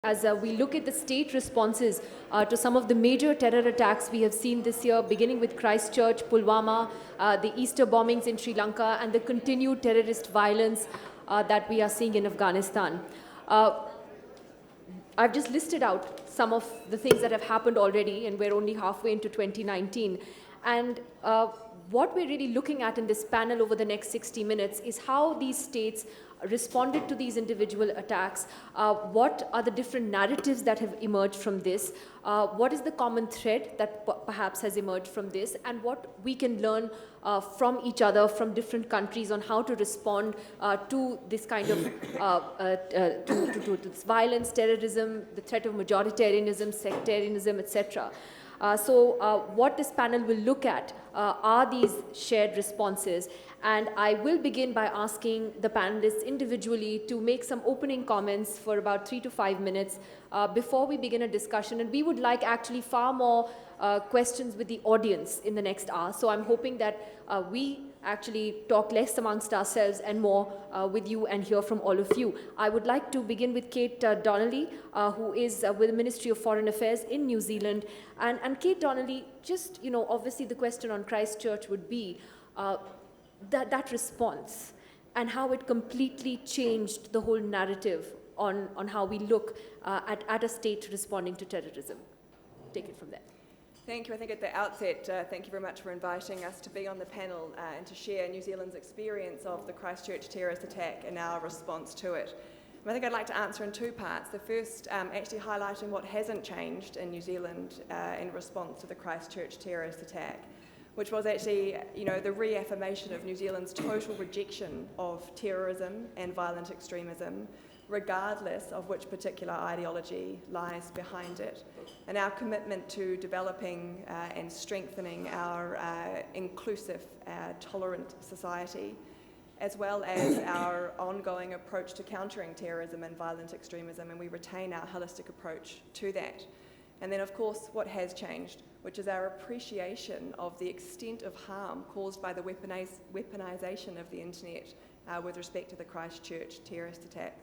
As we look at the state responses to some of the major terror attacks we have seen this year, beginning with Christchurch, Pulwama, the Easter bombings in Sri Lanka, and the continued terrorist violence that we are seeing in Afghanistan. I've just listed out some of the things that have happened already, and we're only halfway into 2019. And what we're really looking at in this panel over the next 60 minutes is how these states responded to these individual attacks, what are the different narratives that have emerged from this, what is the common thread that perhaps has emerged from this, and what we can learn from each other, from different countries, on how to respond to this kind of to this violence, terrorism, the threat of majoritarianism, sectarianism, etc. So what this panel will look at are these shared responses. And I will begin by asking the panelists individually to make some opening comments for about 3 to 5 minutes before we begin a discussion. And we would like actually far more questions with the audience in the next hour. So I'm hoping that we actually talk less amongst ourselves and more with you and hear from all of you. I would like to begin with Kate Donnelly, who is with the Ministry of Foreign Affairs in New Zealand. And Kate Donnelly, just, obviously the question on Christchurch would be that response and how it completely changed the whole narrative on how we look at a state responding to terrorism. Take it from there. Thank you. I think at the outset, thank you very much for inviting us to be on the panel and to share New Zealand's experience of the Christchurch terrorist attack and our response to it. I think I'd like to answer in two parts. The first, actually highlighting what hasn't changed in New Zealand in response to the Christchurch terrorist attack, which was actually, the reaffirmation of New Zealand's total rejection of terrorism and violent extremism, regardless of which particular ideology lies behind it, and our commitment to developing and strengthening our inclusive, tolerant society, as well as our ongoing approach to countering terrorism and violent extremism, and we retain our holistic approach to that. And then, of course, what has changed, which is our appreciation of the extent of harm caused by the weaponization of the internet with respect to the Christchurch terrorist attack.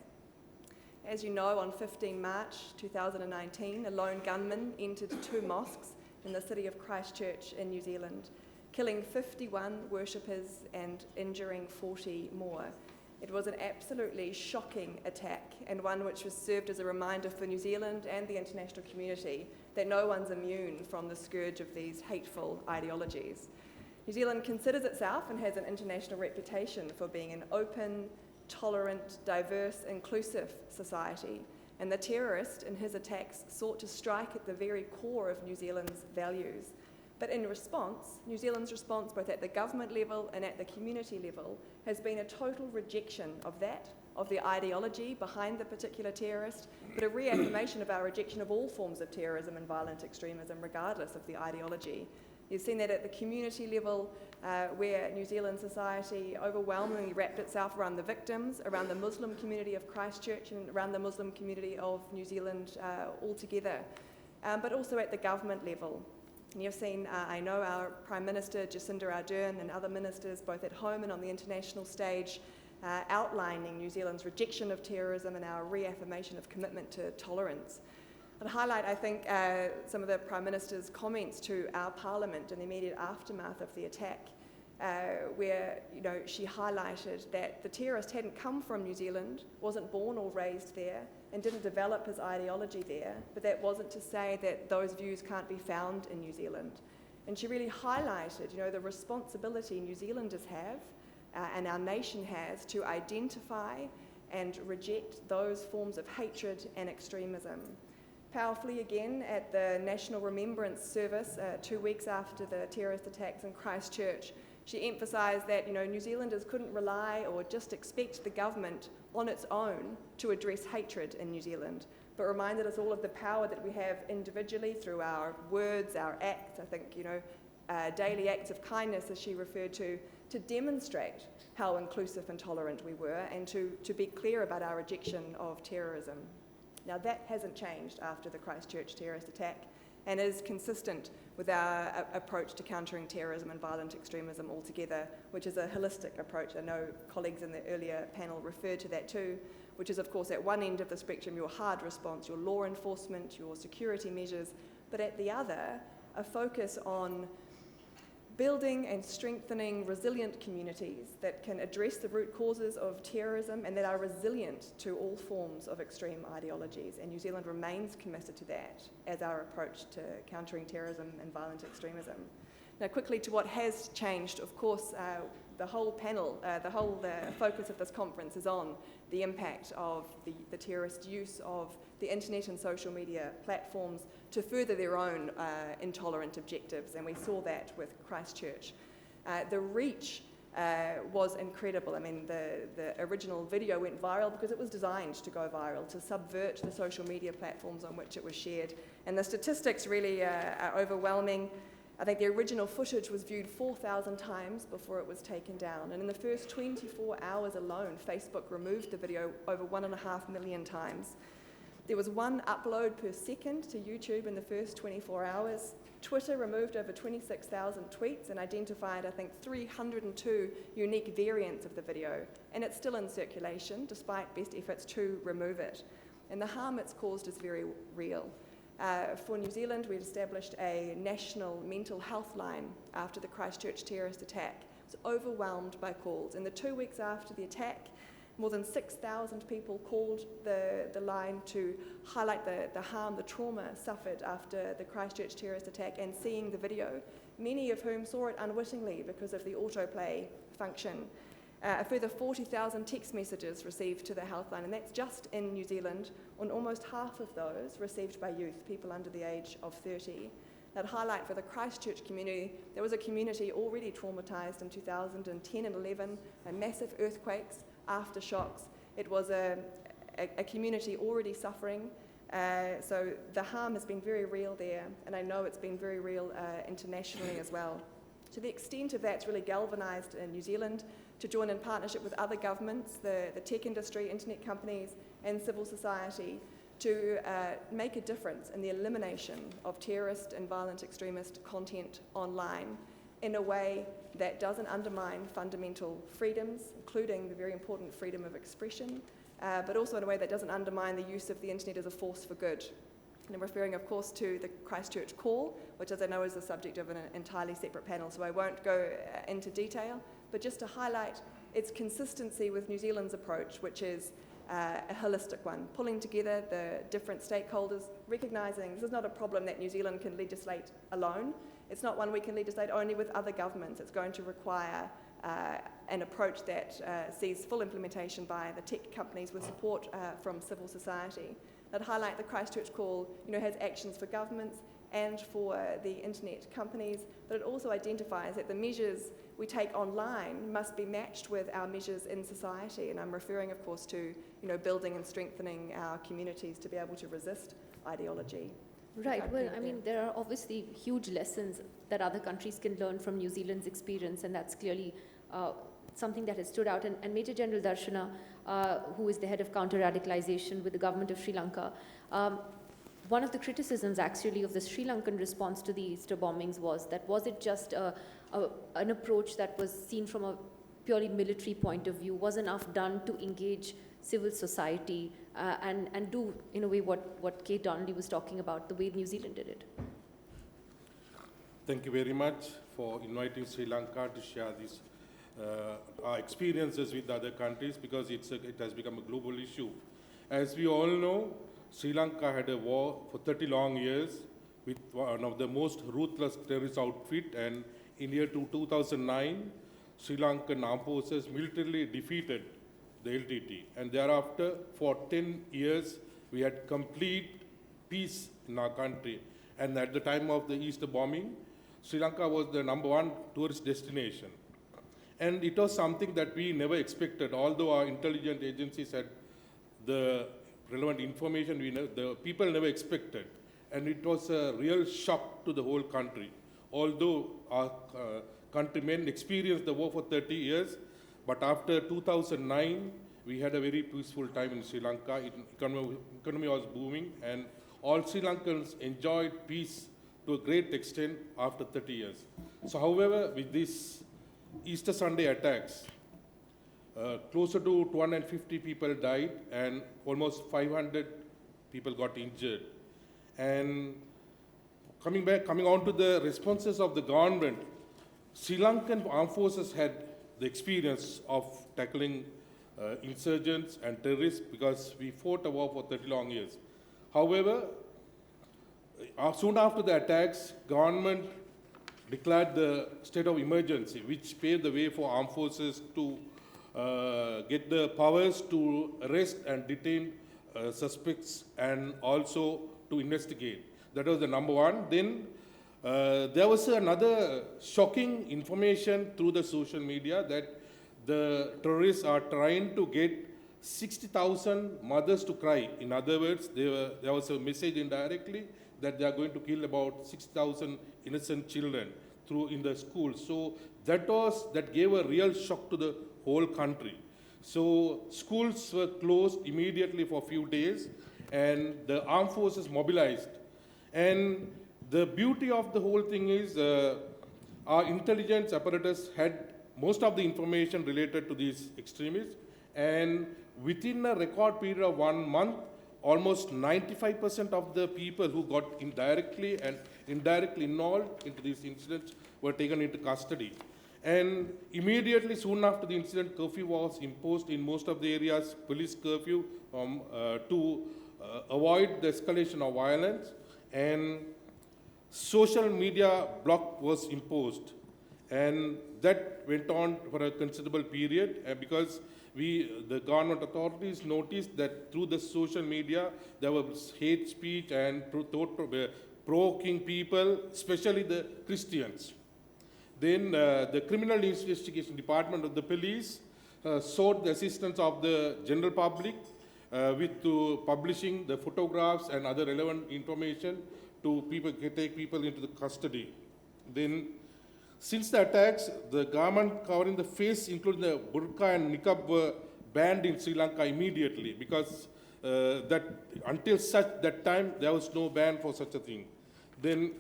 As you know, on 15 March 2019, a lone gunman entered 2 mosques in the city of Christchurch in New Zealand, killing 51 worshippers and injuring 40 more. It was an absolutely shocking attack, and one which has served as a reminder for New Zealand and the international community that no one's immune from the scourge of these hateful ideologies. New Zealand considers itself and has an international reputation for being an open, tolerant, diverse, inclusive society, and the terrorist in his attacks sought to strike at the very core of New Zealand's values. But in response, New Zealand's response, both at the government level and at the community level, has been a total rejection of that, of the ideology behind the particular terrorist, but a reaffirmation of our rejection of all forms of terrorism and violent extremism, regardless of the ideology. You've seen that at the community level, where New Zealand society overwhelmingly wrapped itself around the victims, around the Muslim community of Christchurch, and around the Muslim community of New Zealand altogether, but also at the government level. And you've seen, I know, our Prime Minister, Jacinda Ardern, and other ministers, both at home and on the international stage, outlining New Zealand's rejection of terrorism and our reaffirmation of commitment to tolerance. I'd highlight, I think, some of the Prime Minister's comments to our Parliament in the immediate aftermath of the attack, where she highlighted that the terrorist hadn't come from New Zealand, wasn't born or raised there, and didn't develop his ideology there, but that wasn't to say that those views can't be found in New Zealand. And she really highlighted, the responsibility New Zealanders have and our nation has to identify and reject those forms of hatred and extremism. Powerfully, again, at the National Remembrance Service 2 weeks after the terrorist attacks in Christchurch, she emphasised that New Zealanders couldn't rely or just expect the government on its own to address hatred in New Zealand, but reminded us all of the power that we have individually through our words, our acts, I think, daily acts of kindness, as she referred to demonstrate how inclusive and tolerant we were, and to be clear about our rejection of terrorism. Now, that hasn't changed after the Christchurch terrorist attack and is consistent with our approach to countering terrorism and violent extremism altogether, which is a holistic approach. I know colleagues in the earlier panel referred to that too, which is of course at one end of the spectrum your hard response, your law enforcement, your security measures, but at the other, a focus on building and strengthening resilient communities that can address the root causes of terrorism and that are resilient to all forms of extreme ideologies. And New Zealand remains committed to that as our approach to countering terrorism and violent extremism. Now, quickly to what has changed, of course, the whole panel, the focus of this conference is on the impact of the terrorist use of the internet and social media platforms to further their own intolerant objectives, and we saw that with Christchurch. The reach was incredible. I mean, the original video went viral because it was designed to go viral, to subvert the social media platforms on which it was shared, and the statistics really are overwhelming. I think the original footage was viewed 4,000 times before it was taken down, and in the first 24 hours alone, Facebook removed the video over 1.5 million times. There was one upload per second to YouTube in the first 24 hours. Twitter removed over 26,000 tweets and identified, I think, 302 unique variants of the video, and it's still in circulation despite best efforts to remove it. And the harm it's caused is very real. For New Zealand, we've established a national mental health line after the Christchurch terrorist attack. It was overwhelmed by calls. In the 2 weeks after the attack, more than 6,000 people called the line to highlight the harm, the trauma suffered after the Christchurch terrorist attack and seeing the video, many of whom saw it unwittingly because of the autoplay function. A further 40,000 text messages received to the helpline, and that's just in New Zealand, and almost half of those received by youth, people under the age of 30. That highlight for the Christchurch community, there was a community already traumatised in 2010 and 11 by massive earthquakes, aftershocks. It was a community already suffering, so the harm has been very real there, and I know it's been very real internationally as well. To the extent of that's really galvanised in New Zealand to join in partnership with other governments, the tech industry, internet companies and civil society to make a difference in the elimination of terrorist and violent extremist content online in a way that doesn't undermine fundamental freedoms, including the very important freedom of expression, but also in a way that doesn't undermine the use of the internet as a force for good. And I'm referring, of course, to the Christchurch call, which, as I know, is the subject of an entirely separate panel, so I won't go into detail, but just to highlight its consistency with New Zealand's approach, which is a holistic one, pulling together the different stakeholders, recognising this is not a problem that New Zealand can legislate alone. It's not one we can legislate only with other governments. It's going to require an approach that sees full implementation by the tech companies with support from civil society. That highlight the Christchurch call, has actions for governments and for the internet companies, but it also identifies that the measures we take online must be matched with our measures in society. And I'm referring, of course, to building and strengthening our communities to be able to resist ideology. Right. Well, I mean, there are obviously huge lessons that other countries can learn from New Zealand's experience, and that's clearly something that has stood out. And Major General Dharshana, who is the head of Counter-Radicalisation with the government of Sri Lanka, one of the criticisms actually of the Sri Lankan response to the Easter bombings was it just an approach that was seen from a purely military point of view? Was enough done to engage civil society and do, in a way, what Kate Donnelly was talking about, the way New Zealand did it? Thank you very much for inviting Sri Lanka to share these our experiences with other countries, because it has become a global issue. As we all know, Sri Lanka had a war for 30 long years with one of the most ruthless terrorist outfit, and in year 2009, Sri Lankan armed forces militarily defeated the LTT, and thereafter for 10 years we had complete peace in our country. And at the time of the Easter bombing, Sri Lanka was the #1 tourist destination. And it was something that we never expected, although our intelligence agencies had the relevant information, the people never expected. And it was a real shock to the whole country. Although our countrymen experienced the war for 30 years, but after 2009, we had a very peaceful time in Sri Lanka. Economy was booming, and all Sri Lankans enjoyed peace to a great extent after 30 years. So however, with these Easter Sunday attacks, closer to 250 people died and almost 500 people got injured. And coming on to the responses of the government, Sri Lankan armed forces had the experience of tackling insurgents and terrorists because we fought a war for 30 long years. However, soon after the attacks, government declared the state of emergency, which paved the way for armed forces to get the powers to arrest and detain suspects and also to investigate. That was the number one. Then there was another shocking information through the social media that the terrorists are trying to get 60,000 mothers to cry. In other words, there was a message indirectly that they are going to kill about 6,000 innocent children in the schools. So that gave a real shock to the whole country. So schools were closed immediately for a few days, and the armed forces mobilized. And the beauty of the whole thing is our intelligence apparatus had most of the information related to these extremists, and within a record period of 1 month, almost 95% of the people who got indirectly and indirectly involved into these incidents were taken into custody. And immediately, soon after the incident, curfew was imposed in most of the areas, police curfew to avoid the escalation of violence, and social media block was imposed. And that went on for a considerable period because the government authorities noticed that through the social media, there was hate speech and provoking people, especially the Christians. Then the criminal investigation department of the police sought the assistance of the general public with publishing the photographs and other relevant information to take people into the custody. Then, since the attacks, the garment covering the face, including the burqa and niqab, were banned in Sri Lanka immediately because until that time there was no ban for such a thing. Then,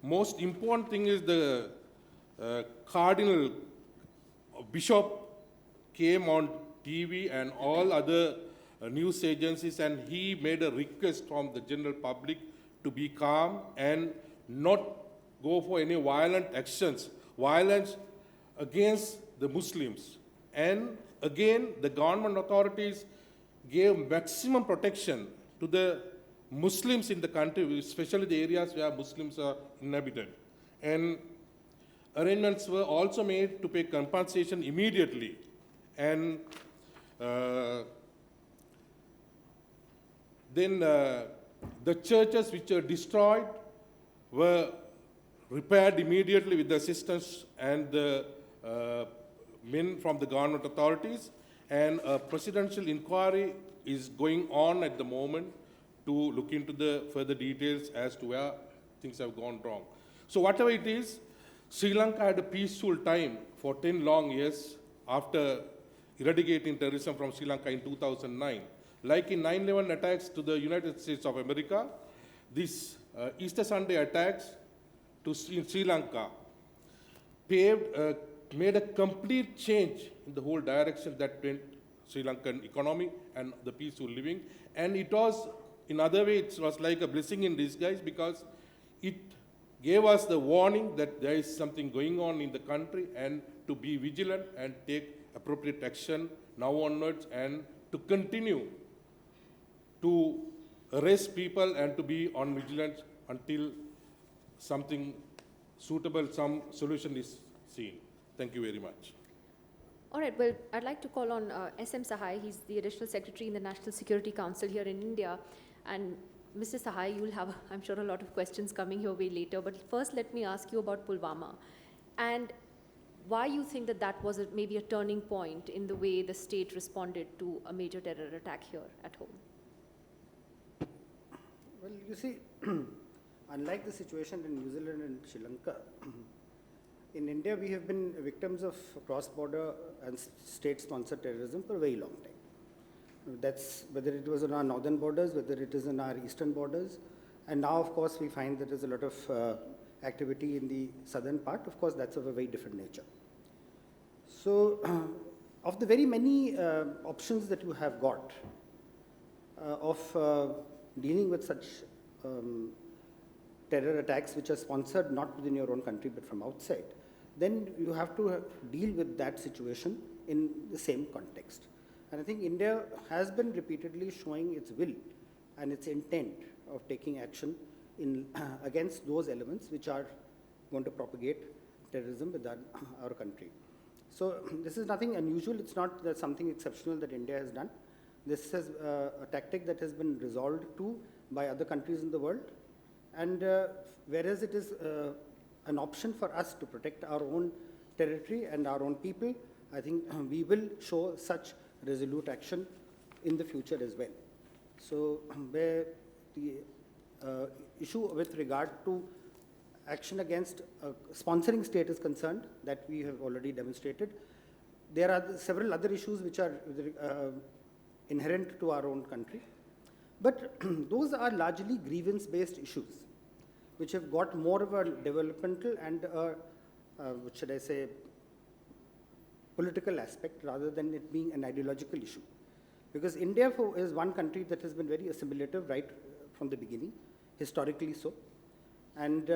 most important thing is the cardinal bishop came on TV and all other news agencies, and he made a request from the general public to be calm and not go for any violent actions, violence against the Muslims. And again, the government authorities gave maximum protection to the Muslims in the country, especially the areas where Muslims are inhabited. And arrangements were also made to pay compensation immediately. And then the churches which were destroyed were repaired immediately with the assistance and the men from the government authorities. And a presidential inquiry is going on at the moment to look into the further details as to where things have gone wrong. So whatever it is, Sri Lanka had a peaceful time for 10 long years after eradicating terrorism from Sri Lanka in 2009. Like in 9/11 attacks to the United States of America, these Easter Sunday attacks in Sri Lanka made a complete change in the whole direction that went Sri Lankan economy and the peaceful living. And it was, in other way, it was like a blessing in disguise because it gave us the warning that there is something going on in the country and to be vigilant and take appropriate action now onwards and to continue to arrest people and to be on vigilance until something suitable, some solution is seen. Thank you very much. All right, well, I'd like to call on S.M. Sahai. He's the Additional Secretary in the National Security Council here in India. And Mr. Sahai, you'll have, I'm sure, a lot of questions coming your way later. But first, let me ask you about Pulwama and why you think that was maybe a turning point in the way the state responded to a major terror attack here at home. Well, you see, unlike the situation in New Zealand and Sri Lanka, in India we have been victims of cross-border and state-sponsored terrorism for a very long time. That's whether it was on our northern borders, whether it is on our eastern borders, And now, of course, we find that there's a lot of activity in the southern part. Of course, that's of a very different nature. So, of the very many options that you have got of dealing with such terror attacks which are sponsored not within your own country but from outside, then you have to deal with that situation in the same context. And I think India has been repeatedly showing its will and its intent of taking action in against those elements which are going to propagate terrorism within our country. So this is nothing unusual. It's not something exceptional that India has done. This is a tactic that has been resolved to by other countries in the world. And whereas it is an option for us to protect our own territory and our own people, I think we will show such resolute action in the future as well. So where the issue with regard to action against a sponsoring state is concerned, that we have already demonstrated, there are several other issues which are inherent to our own country. But those are largely grievance-based issues, which have got more of a developmental and, what should I say, political aspect rather than it being an ideological issue. Because India is one country that has been very assimilative right from the beginning, historically so. And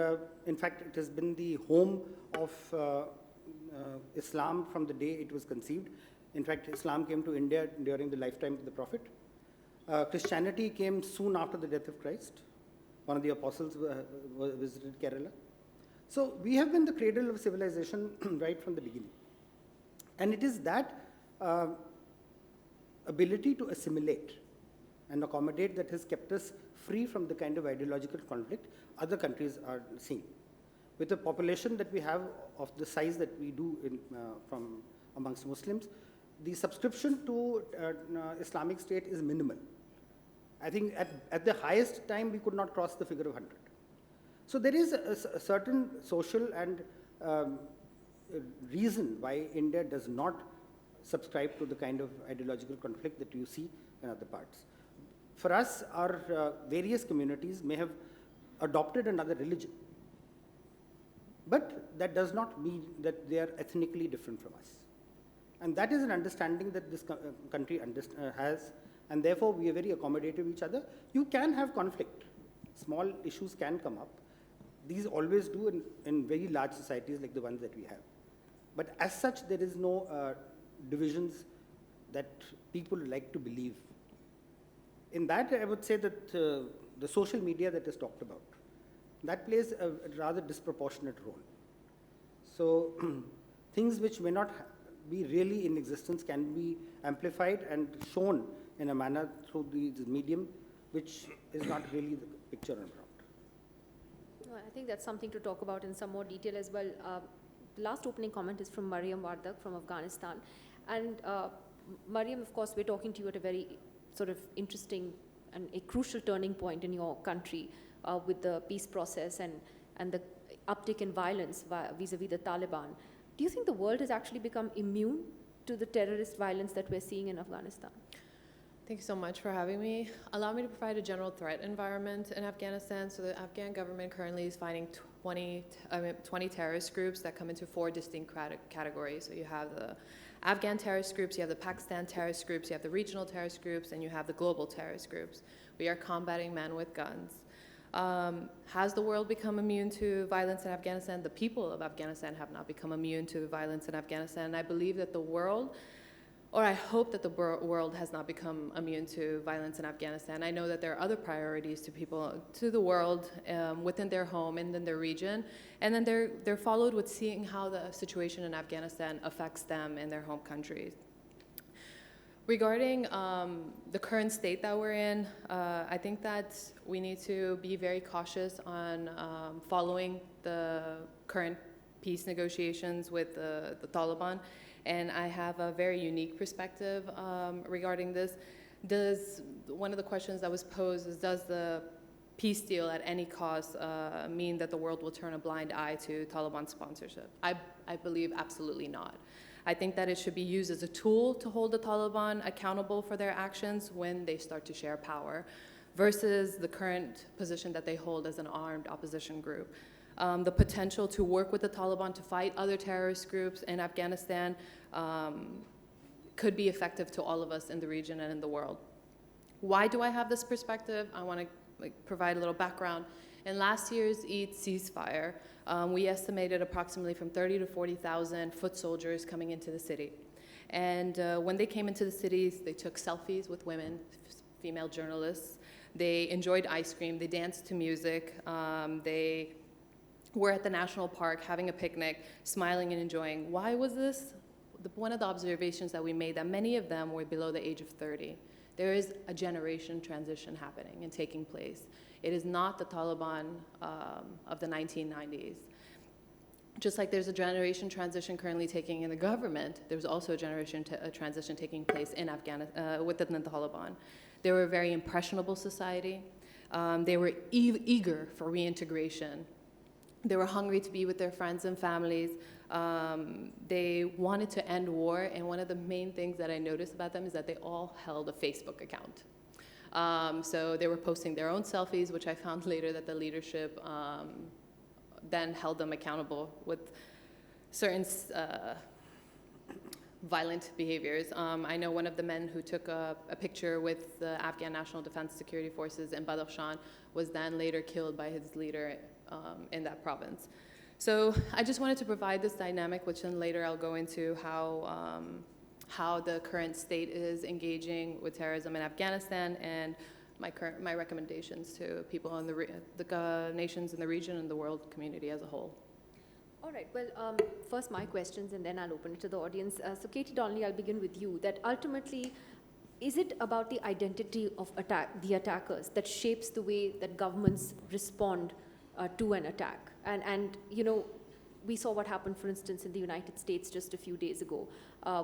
in fact, it has been the home of Islam from the day it was conceived. In fact, Islam came to India during the lifetime of the Prophet. Christianity came soon after the death of Christ. One of the apostles visited Kerala. So we have been the cradle of civilization right from the beginning. And it is that ability to assimilate and accommodate that has kept us free from the kind of ideological conflict other countries are seeing. With the population that we have of the size that we do from amongst Muslims, the subscription to Islamic State is minimal. I think at the highest time we could not cross the figure of 100. So there is a certain social and reason why India does not subscribe to the kind of ideological conflict that you see in other parts. For us, our various communities may have adopted another religion, but that does not mean that they are ethnically different from us. And that is an understanding that this country has, and therefore we are very accommodative of each other. You can have conflict. Small issues can come up. These always do in very large societies like the ones that we have. But as such, there is no divisions that people like to believe. In that, I would say that the social media that is talked about, that plays a rather disproportionate role. So things which may not be really in existence can be amplified and shown in a manner through the medium which is not really the picture on ground. Well, I think that's something to talk about in some more detail as well. The last opening comment is from Mariam Wardak from Afghanistan. And Mariam, of course, we're talking to you at a very sort of interesting and a crucial turning point in your country with the peace process and the uptick in violence vis-a-vis the Taliban. Do you think the world has actually become immune to the terrorist violence that we're seeing in Afghanistan? Thank you so much for having me. Allow me to provide a general threat environment in Afghanistan. So the Afghan government currently is fighting 20 terrorist groups that come into 4 distinct categories. So you have the Afghan terrorist groups, you have the Pakistan terrorist groups, you have the regional terrorist groups, and you have the global terrorist groups. We are combating men with guns. Has the world become immune to violence in Afghanistan? The people of Afghanistan have not become immune to violence in Afghanistan. And I believe that the world, or I hope that the world has not become immune to violence in Afghanistan. I know that there are other priorities to people, to the world, within their home and in their region. And then they're followed with seeing how the situation in Afghanistan affects them in their home countries. Regarding the current state that we're in, I think that we need to be very cautious on following the current peace negotiations with the Taliban. And I have a very unique perspective regarding this. One of the questions that was posed is, does the peace deal at any cost mean that the world will turn a blind eye to Taliban sponsorship? I believe absolutely not. I think that it should be used as a tool to hold the Taliban accountable for their actions when they start to share power. versus the current position that they hold as an armed opposition group. The potential to work with the Taliban to fight other terrorist groups in Afghanistan could be effective to all of us in the region and in the world. Why do I have this perspective? I want to provide a little background. In last year's Eid ceasefire, we estimated approximately from 30 to 40,000 foot soldiers coming into the city. And when they came into the cities, they took selfies with women, female journalists. They enjoyed ice cream. They danced to music. They were at the national park having a picnic, smiling and enjoying. Why was this? One of the observations that we made, that many of them were below the age of 30. There is a generation transition happening and taking place. It is not the Taliban of the 1990s. Just like there's a generation transition currently taking in the government, there's also a generation transition taking place in Afghanistan within the Taliban. They were a very impressionable society. They were eager for reintegration. They were hungry to be with their friends and families. They wanted to end war, and one of the main things that I noticed about them is that they all held a Facebook account. So they were posting their own selfies, which I found later that the leadership then held them accountable with certain violent behaviors. I know one of the men who took a picture with the Afghan National Defense Security Forces in Badakhshan was then later killed by his leader in that province. So I just wanted to provide this dynamic, which then later I'll go into how the current state is engaging with terrorism in Afghanistan, and my recommendations to people in the nations in the region and the world community as a whole. All right, well, first my questions and then I'll open it to the audience. So Katy, Donnelly, I'll begin with you. That ultimately, is it about the identity of the attackers that shapes the way that governments respond to an attack? And you know, we saw what happened, for instance, in the United States just a few days ago.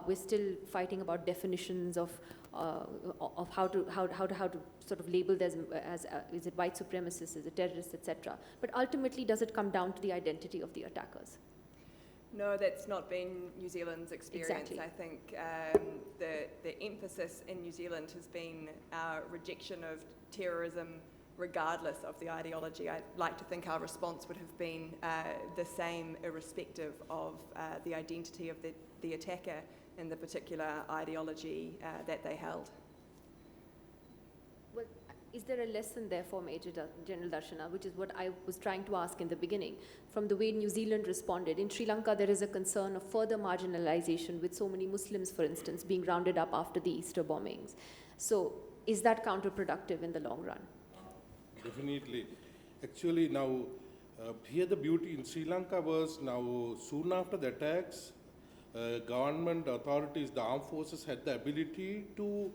We're still fighting about definitions of how to sort of label them as is it white supremacists, is it terrorists, etc. But ultimately, does it come down to the identity of the attackers? No, that's not been New Zealand's experience. Exactly. I think the emphasis in New Zealand has been our rejection of terrorism regardless of the ideology. I'd like to think our response would have been the same irrespective of the identity of the attacker and the particular ideology that they held. Well, is there a lesson there for General Dharshana, which is what I was trying to ask in the beginning, from the way New Zealand responded? In Sri Lanka, there is a concern of further marginalization with so many Muslims, for instance, being rounded up after the Easter bombings. So is that counterproductive in the long run? Definitely. Actually, now, here the beauty in Sri Lanka was now, soon after the attacks, government authorities, the armed forces had the ability to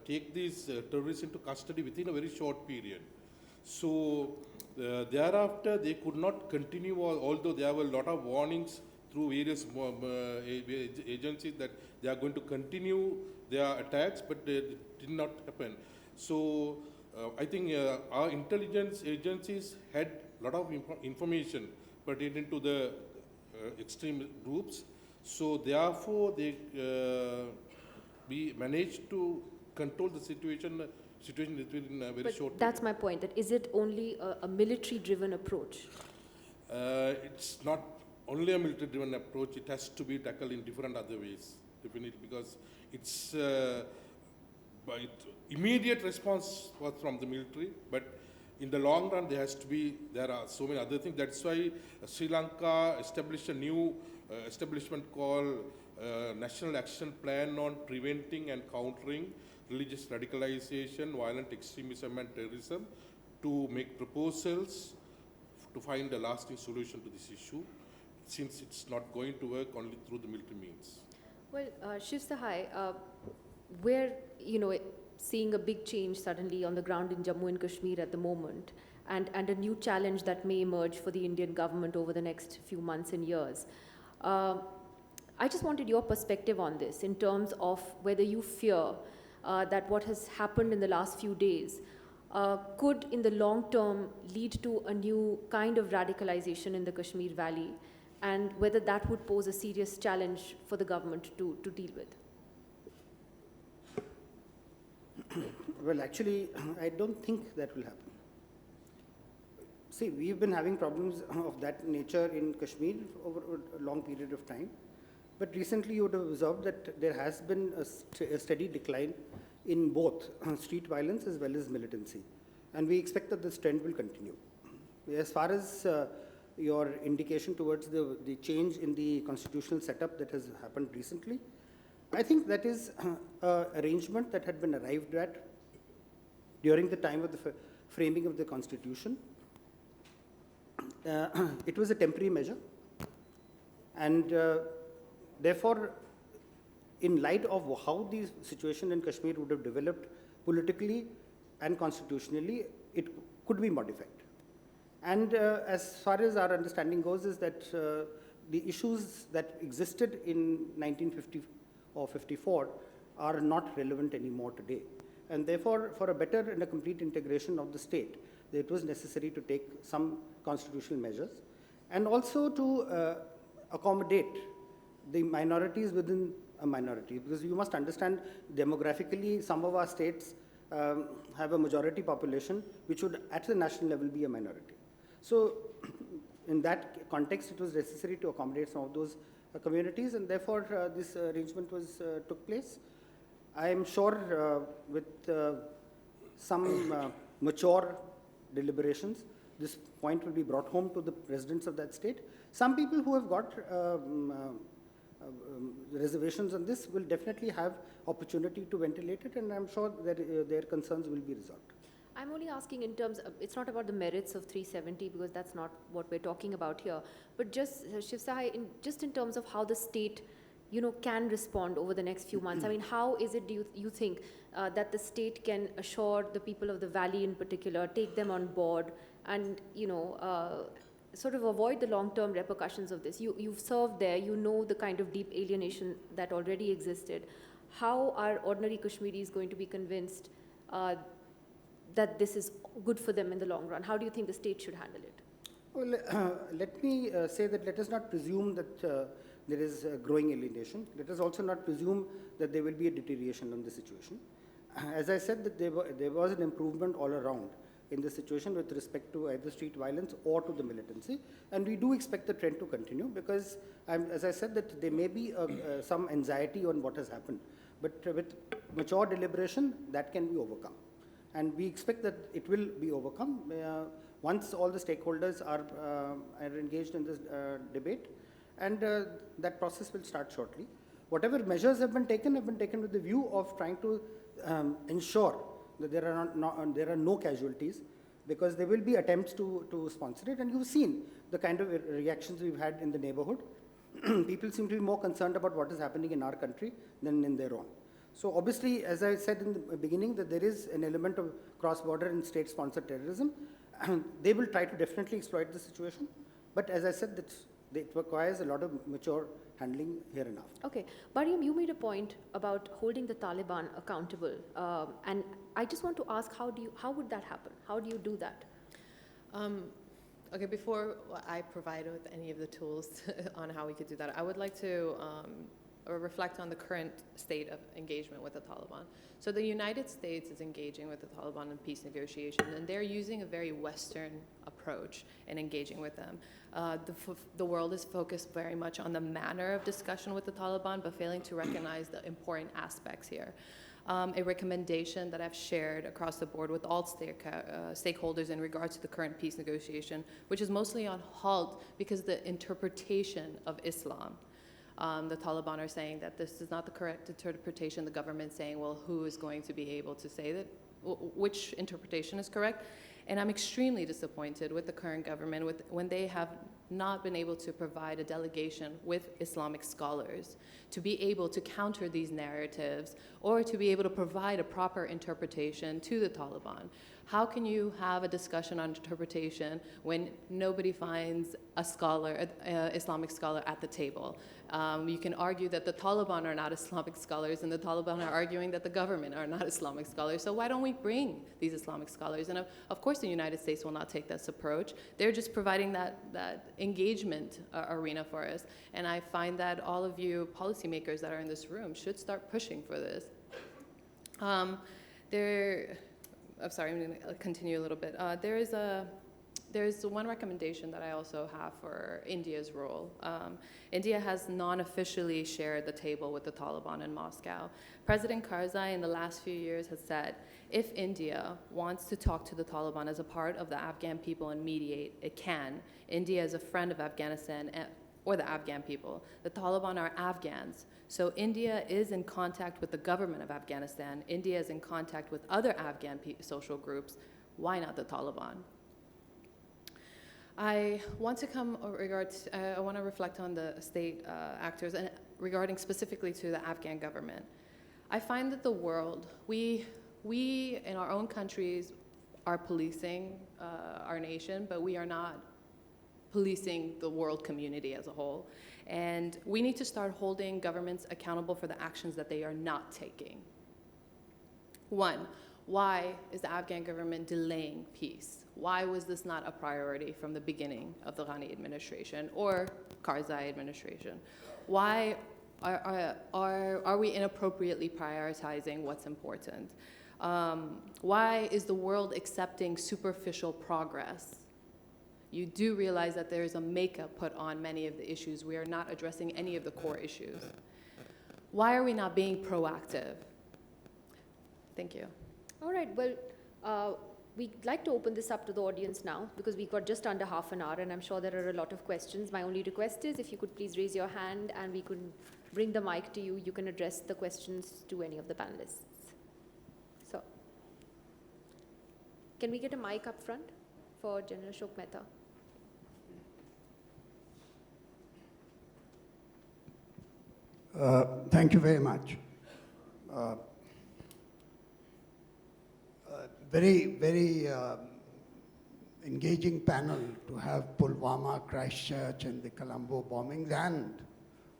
take these terrorists into custody within a very short period. So thereafter, they could not continue, although there were a lot of warnings through various agencies that they are going to continue their attacks, but it did not happen. So I think our intelligence agencies had a lot of information pertaining to the extreme groups. So therefore, we managed to control the situation within a very short period. That's my point, that is it only a military-driven approach? It's not only a military-driven approach. It has to be tackled in different other ways, definitely, because it's immediate response was from the military, but in the long run, there are so many other things. That's why Sri Lanka established a new establishment called National Action Plan on Preventing and Countering Religious Radicalization, Violent Extremism and Terrorism, to make proposals to find a lasting solution to this issue, since it's not going to work only through the military means. Well, Shiv Sahai, we're seeing a big change suddenly on the ground in Jammu and Kashmir at the moment, and a new challenge that may emerge for the Indian government over the next few months and years. I just wanted your perspective on this in terms of whether you fear that what has happened in the last few days could in the long term lead to a new kind of radicalization in the Kashmir Valley, and whether that would pose a serious challenge for the government to deal with. Well, actually, I don't think that will happen. See, we've been having problems of that nature in Kashmir over a long period of time. But recently you would have observed that there has been a steady decline in both street violence as well as militancy. And we expect that this trend will continue. As far as your indication towards the change in the constitutional setup that has happened recently, I think that is an arrangement that had been arrived at during the time of the framing of the constitution. It was a temporary measure, and therefore, in light of how the situation in Kashmir would have developed politically and constitutionally, it could be modified. And as far as our understanding goes, is that the issues that existed in 1950 or 54 are not relevant anymore today. And therefore, for a better and a complete integration of the state, it was necessary to take some constitutional measures, and also to accommodate the minorities within a minority. Because you must understand, demographically, some of our states have a majority population which would at the national level be a minority. So in that context, it was necessary to accommodate some of those communities, and therefore this arrangement was took place. I am sure with some mature deliberations, this point will be brought home to the residents of that state. Some people who have got reservations on this will definitely have opportunity to ventilate it, and I'm sure that their concerns will be resolved. I'm only asking in terms of, it's not about the merits of 370, because that's not what we're talking about here, but just, Shiv Sahai, just in terms of how the state, can respond over the next few months. I mean, how is it, do you think, that the state can assure the people of the valley in particular, take them on board, and, sort of avoid the long-term repercussions of this? You've served there, you know the kind of deep alienation that already existed. How are ordinary Kashmiris going to be convinced that this is good for them in the long run? How do you think the state should handle it? Well, let me say that let us not presume that there is growing alienation. Let us also not presume that there will be a deterioration in the situation. As I said, that there was an improvement all around in the situation with respect to either street violence or to the militancy, and we do expect the trend to continue, because as I said, that there may be some anxiety on what has happened, but with mature deliberation that can be overcome, and we expect that it will be overcome once all the stakeholders are engaged in this debate, and that process will start shortly. Whatever measures have been taken with the view of trying to ensure that there are no casualties, because there will be attempts to sponsor it, and you've seen the kind of reactions we've had in the neighborhood. People seem to be more concerned about what is happening in our country than in their own. So obviously, as I said in the beginning, that there is an element of cross-border and state-sponsored terrorism. They will try to definitely exploit the situation, but as I said, it requires a lot of mature handling here and now. Okay, Mariam, you made a point about holding the Taliban accountable, and I just want to ask, how would that happen? How do you do that? Okay, before I provide with any of the tools on how we could do that, I would like to reflect on the current state of engagement with the Taliban. So the United States is engaging with the Taliban in peace negotiations, and they're using a very Western approach in engaging with them. The world is focused very much on the manner of discussion with the Taliban, but failing to recognize the important aspects here. A recommendation that I've shared across the board with all stakeholders in regards to the current peace negotiation, which is mostly on halt because the interpretation of Islam. The Taliban are saying that this is not the correct interpretation. The government saying, well, who is going to be able to say that, which interpretation is correct? And I'm extremely disappointed with the current government when they have not been able to provide a delegation with Islamic scholars to be able to counter these narratives or to be able to provide a proper interpretation to the Taliban. How can you have a discussion on interpretation when nobody finds a scholar, Islamic scholar at the table? You can argue that the Taliban are not Islamic scholars, and the Taliban are arguing that the government are not Islamic scholars. So why don't we bring these Islamic scholars? And of course the United States will not take this approach. They're just providing that engagement arena for us. And I find that all of you policymakers that are in this room should start pushing for this. I'm sorry, I'm going to continue a little bit. There's one recommendation that I also have for India's role. India has non-officially shared the table with the Taliban in Moscow. President Karzai in the last few years has said, if India wants to talk to the Taliban as a part of the Afghan people and mediate, it can. India is a friend of Afghanistan or the Afghan people. The Taliban are Afghans. So India is in contact with the government of Afghanistan. India is in contact with other Afghan social groups. Why not the Taliban? I want to I want to reflect on the state actors and regarding specifically to the Afghan government. I find that the world, we in our own countries are policing our nation, but we are not policing the world community as a whole. And we need to start holding governments accountable for the actions that they are not taking. One, why is the Afghan government delaying peace? Why was this not a priority from the beginning of the Ghani administration or Karzai administration? Why are we inappropriately prioritizing what's important? Why is the world accepting superficial progress? You do realize that there is a makeup put on many of the issues. We are not addressing any of the core issues. Why are we not being proactive? Thank you. All right, well, we'd like to open this up to the audience now because we've got just under half an hour and I'm sure there are a lot of questions. My only request is if you could please raise your hand and we could bring the mic to you. You can address the questions to any of the panelists. So, can we get a mic up front for General Ashok Mehta? Thank you very much. Very engaging panel to have Pulwama, Christchurch, and the Colombo bombings and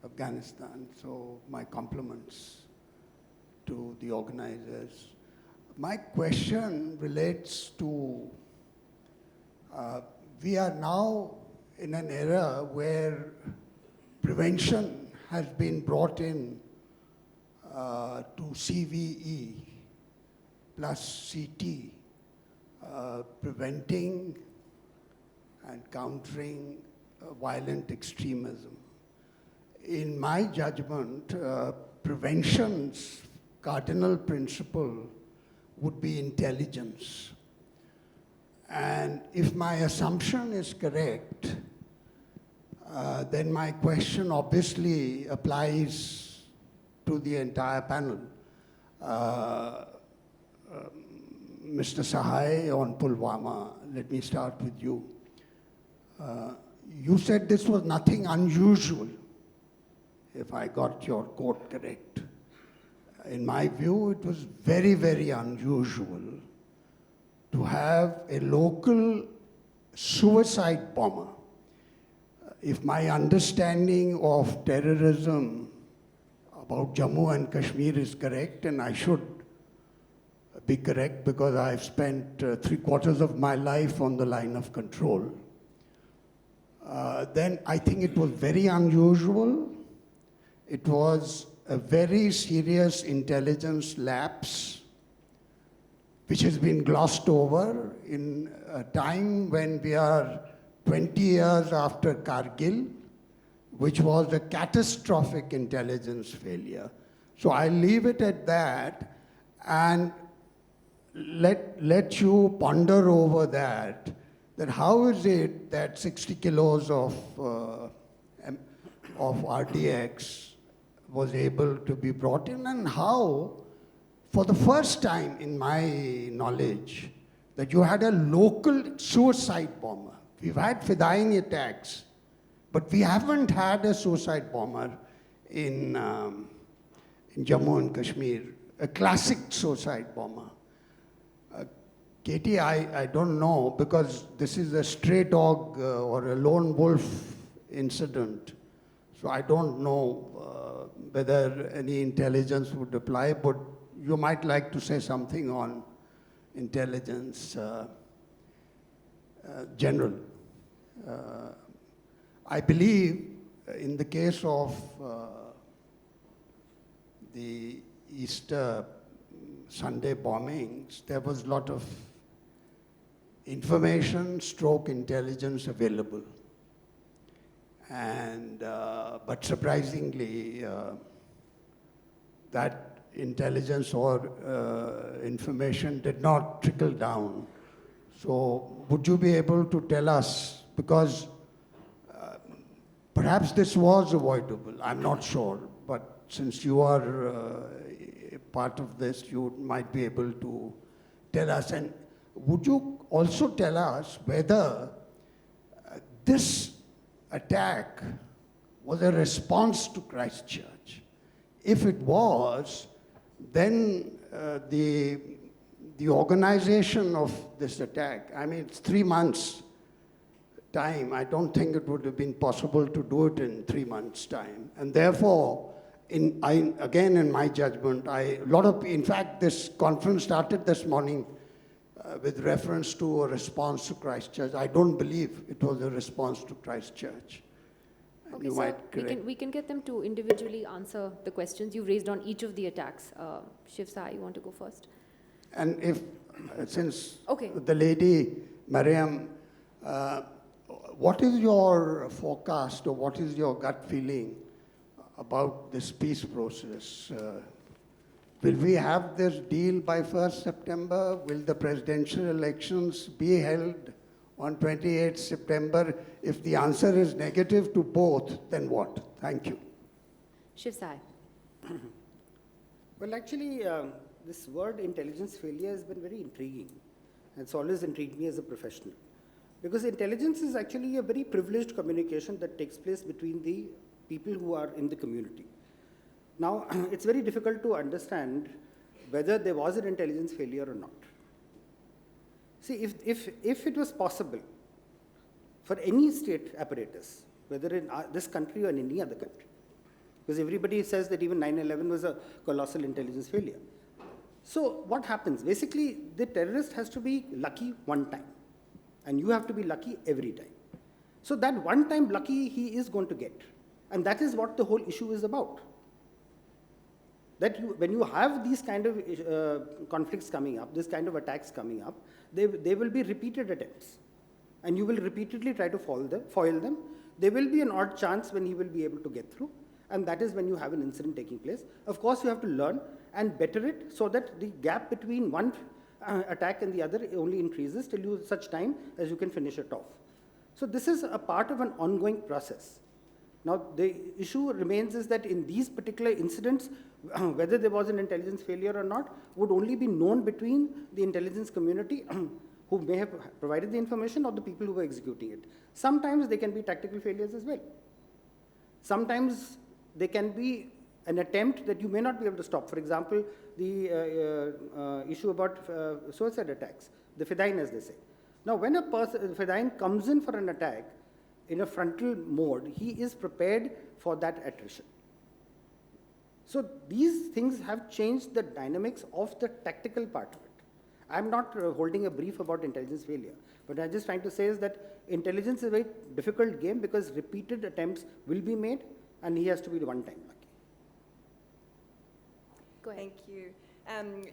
Afghanistan. So my compliments to the organizers. My question relates to, we are now in an era where prevention has been brought in to CVE plus CT, preventing and countering violent extremism. In my judgment, prevention's cardinal principle would be intelligence. And if my assumption is correct, then my question obviously applies to the entire panel. Mr. Sahai on Pulwama, let me start with you. You said this was nothing unusual, if I got your quote correct. In my view, it was very, very unusual to have a local suicide bomber. If my understanding of terrorism about Jammu and Kashmir is correct, and I should be correct because I've spent 3/4 of my life on the line of control, then I think it was very unusual. It was a very serious intelligence lapse which has been glossed over in a time when we are 20 years after Kargil, which was a catastrophic intelligence failure. So I'll leave it at that and let you ponder over that how is it that 60 kilos of RDX was able to be brought in, and how, for the first time in my knowledge, that you had a local suicide bomber. We've had Fidayeen attacks, but we haven't had a suicide bomber in Jammu and Kashmir, a classic suicide bomber. Katy, I don't know, because this is a stray dog or a lone wolf incident, so I don't know whether any intelligence would apply, but you might like to say something on intelligence general. I believe in the case of the Easter Sunday bombings, there was a lot of information stroke intelligence available. And, but surprisingly, that intelligence or information did not trickle down. So would you be able to tell us, because perhaps this was avoidable, I'm not sure, but since you are part of this, you might be able to tell us. And would you also tell us whether this attack was a response to Christchurch? If it was, then the organization of this attack, I mean, it's 3 months time. I don't think it would have been possible to do it in 3 months' time. And therefore, again, in my judgment, in fact, this conference started this morning with reference to a response to Christchurch. I don't believe it was a response to Christchurch. Okay, you so might correct. we can get them to individually answer the questions you've raised on each of the attacks. Sahai, you want to go first? And if, since Okay. the lady, Mariam, what is your forecast or what is your gut feeling about this peace process? Will we have this deal by 1st September? Will the presidential elections be held on 28th September? If the answer is negative to both, then what? Thank you. Sahai. Well, actually, this word intelligence failure has been very intriguing. It's always intrigued me as a professional. Because intelligence is actually a very privileged communication that takes place between the people who are in the community. Now, it's very difficult to understand whether there was an intelligence failure or not. See, if it was possible for any state apparatus, whether in this country or in any other country, because everybody says that even 9/11 was a colossal intelligence failure. So what happens? Basically, the terrorist has to be lucky one time, and you have to be lucky every time. So that one time lucky he is going to get, and that is what the whole issue is about. That when you have these kind of conflicts coming up, this kind of attacks coming up, they will be repeated attempts. And you will repeatedly try to foil them. There will be an odd chance when he will be able to get through. And that is when you have an incident taking place. Of course, you have to learn and better it so that the gap between one attack and the other only increases till such time as you can finish it off. So this is a part of an ongoing process. Now, the issue remains is that in these particular incidents, whether there was an intelligence failure or not would only be known between the intelligence community who may have provided the information or the people who were executing it. Sometimes there can be tactical failures as well. Sometimes there can be an attempt that you may not be able to stop. For example, the issue about suicide attacks, the Fedayeen as they say. Now, when a Fedayeen comes in for an attack in a frontal mode, he is prepared for that attrition. So these things have changed the dynamics of the tactical part of it. I'm not holding a brief about intelligence failure, but I'm just trying to say is that intelligence is a very difficult game because repeated attempts will be made and he has to be one-time lucky. Go ahead. Thank you.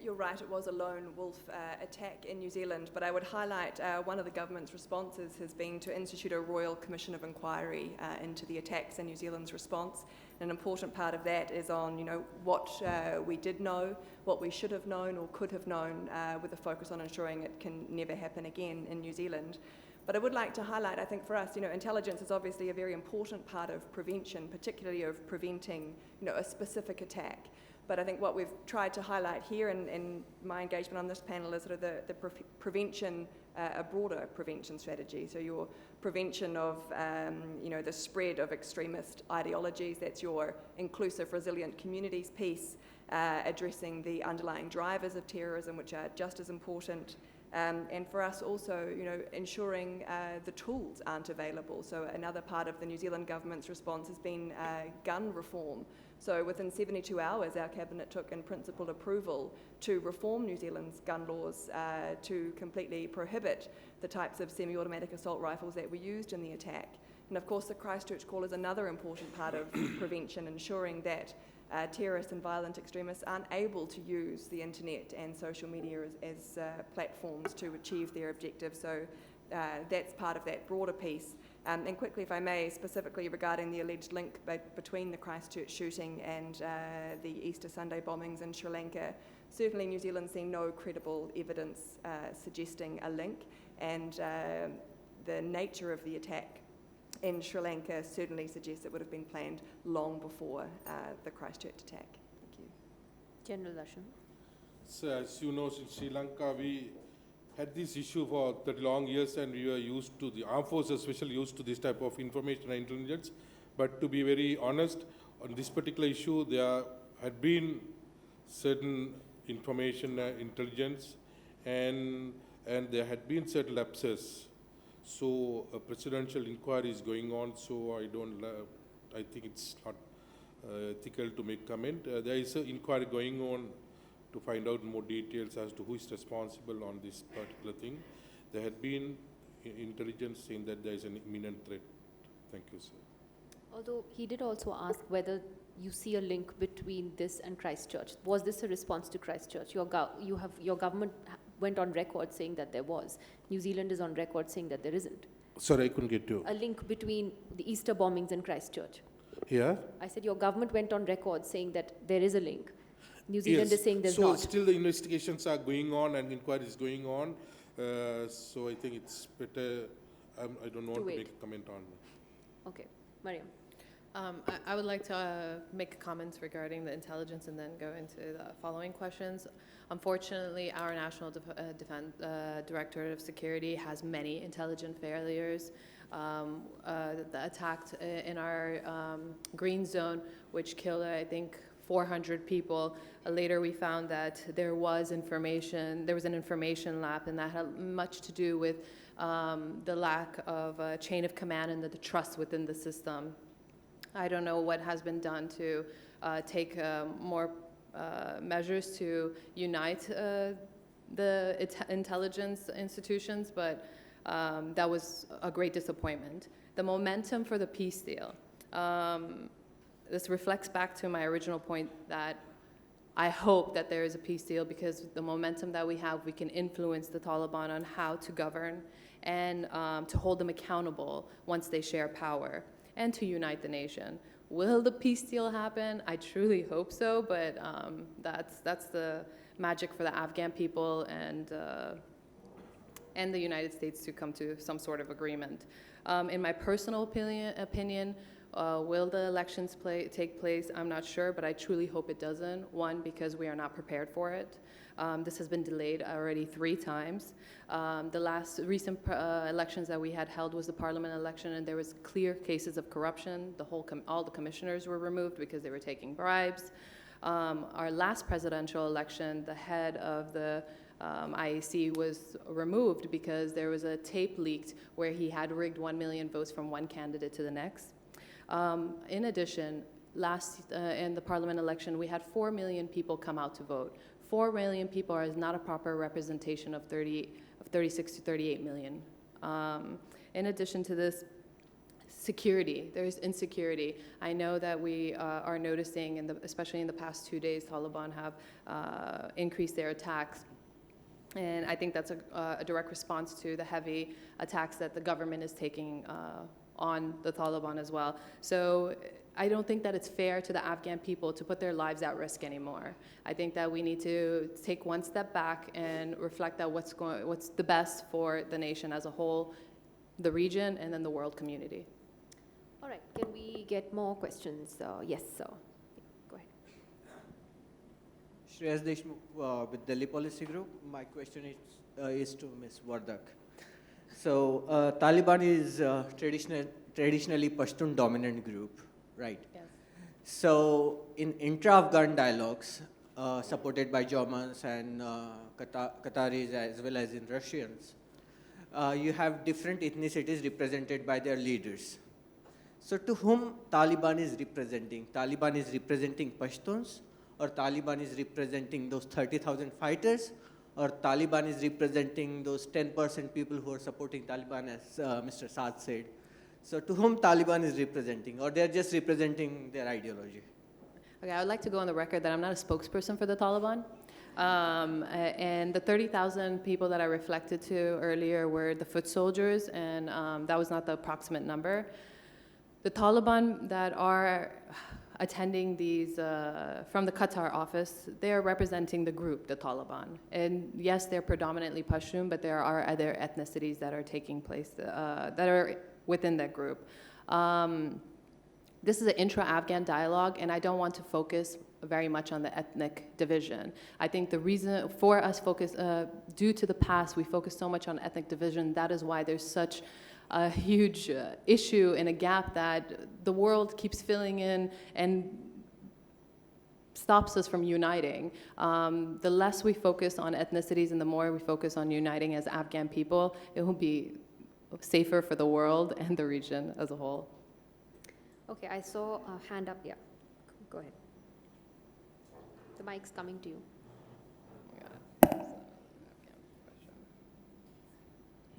You're right, it was a lone wolf attack in New Zealand, but I would highlight one of the government's responses has been to institute a Royal Commission of Inquiry into the attacks and New Zealand's response. An important part of that is on, what we did know, what we should have known or could have known, with a focus on ensuring it can never happen again in New Zealand. But I would like to highlight, I think for us, intelligence is obviously a very important part of prevention, particularly of preventing, a specific attack. But I think what we've tried to highlight here in my engagement on this panel is sort of the prevention, a broader prevention strategy. So your prevention of, the spread of extremist ideologies, that's your inclusive, resilient communities piece, addressing the underlying drivers of terrorism, which are just as important. And for us also, ensuring the tools aren't available. So another part of the New Zealand government's response has been gun reform. So within 72 hours, our Cabinet took in principle approval to reform New Zealand's gun laws to completely prohibit the types of semi-automatic assault rifles that were used in the attack. And of course, the Christchurch call is another important part of prevention, ensuring that terrorists and violent extremists aren't able to use the internet and social media as platforms to achieve their objectives. So that's part of that broader piece. And quickly, if I may, specifically regarding the alleged link between the Christchurch shooting and the Easter Sunday bombings in Sri Lanka, certainly New Zealand's seen no credible evidence suggesting a link, and the nature of the attack in Sri Lanka certainly suggests it would have been planned long before the Christchurch attack. Thank you. General Dharshana. So as you know, in Sri Lanka, we had this issue for 30 long years, and we were used to, the armed forces especially used to this type of information and intelligence. But to be very honest, on this particular issue, there had been certain information intelligence, and there had been certain lapses. So a presidential inquiry is going on, so I think it's not ethical to make comment. There is an inquiry going on to find out more details as to who is responsible on this particular thing. There had been intelligence saying that there is an imminent threat. Thank you, sir. Although he did also ask whether you see a link between this and Christchurch. Was this a response to Christchurch? Your government went on record saying that there was. New Zealand is on record saying that there isn't. Sorry, I couldn't get you. A link between the Easter bombings and Christchurch. Here? I said your government went on record saying that there is a link. New Zealand is saying there's so not. Still the investigations are going on and inquiries going on. So I think it's better, I don't want to make a comment on. Okay. Mariam. I would like to make comments regarding the intelligence and then go into the following questions. Unfortunately, our National Defense Directorate of Security has many intelligent failures. The attack in our green zone, which killed, I think, 400 people. Later, we found that there was an information lap, and that had much to do with the lack of a chain of command and the trust within the system. I don't know what has been done to take more measures to unite the intelligence institutions, but that was a great disappointment. The momentum for the peace deal. This reflects back to my original point that I hope that there is a peace deal, because the momentum that we have, we can influence the Taliban on how to govern and to hold them accountable once they share power, and to unite the nation. Will the peace deal happen? I truly hope so, but that's the magic for the Afghan people and the United States to come to some sort of agreement. In my personal opinion, will the elections take place? I'm not sure, but I truly hope it doesn't. One, because we are not prepared for it. This has been delayed already 3 times. The last recent elections that we had held was the parliament election, and there was clear cases of corruption. All the commissioners were removed because they were taking bribes. Our last presidential election, the head of the IAC was removed because there was a tape leaked where he had rigged 1 million votes from one candidate to the next. In addition, in the parliament election, we had 4 million people come out to vote. 4 million people is not a proper representation of 36 to 38 million. In addition to this, security, there's insecurity. I know that we are noticing, especially in the past 2 days, Taliban have increased their attacks. And I think that's a direct response to the heavy attacks that the government is taking on the Taliban as well. So I don't think that it's fair to the Afghan people to put their lives at risk anymore. I think that we need to take one step back and reflect that what's the best for the nation as a whole, the region, and then the world community. All right, can we get more questions? Yes, sir. Go ahead. Shreyas Deshmukh with Delhi Policy Group. My question is to Ms. Wardak. So Taliban is traditionally Pashtun dominant group, right? Yes. So in intra-Afghan dialogues supported by Germans and Qataris as well as in Russians, you have different ethnicities represented by their leaders. So to whom Taliban is representing? Taliban is representing Pashtuns, or Taliban is representing those 30,000 fighters, or Taliban is representing those 10% people who are supporting Taliban, as Mr. Saad said. So to whom Taliban is representing, or they're just representing their ideology? Okay, I would like to go on the record that I'm not a spokesperson for the Taliban. And the 30,000 people that I reflected to earlier were the foot soldiers, and that was not the approximate number. The Taliban that are attending these from the Qatar office, they are representing the group, the Taliban. And yes, they're predominantly Pashtun, but there are other ethnicities that are taking place, that are within that group. This is an intra-Afghan dialogue, and I don't want to focus very much on the ethnic division. I think the reason for us focus, due to the past, we focus so much on ethnic division. That is why there's such a huge issue and a gap that the world keeps filling in and stops us from uniting. The less we focus on ethnicities and the more we focus on uniting as Afghan people, it will be safer for the world and the region as a whole. Okay, I saw a hand up. Yeah, go ahead. The mic's coming to you.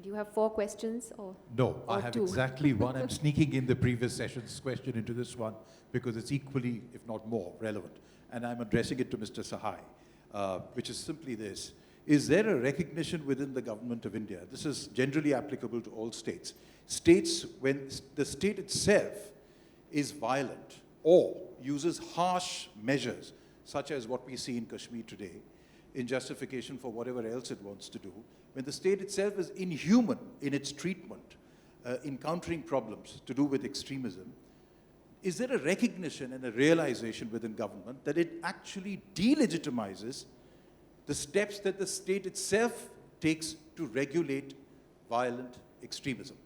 Do you have 4 questions or? No, I or have 2? exactly one. I'm sneaking in the previous session's question into this one because it's equally, if not more, relevant. And I'm addressing it to Mr. Sahai, which is simply this. Is there a recognition within the government of India? This is generally applicable to all states. States, when the state itself is violent or uses harsh measures, such as what we see in Kashmir today, in justification for whatever else it wants to do, when the state itself is inhuman in its treatment, in countering problems to do with extremism, is there a recognition and a realization within government that it actually delegitimizes the steps that the state itself takes to regulate violent extremism?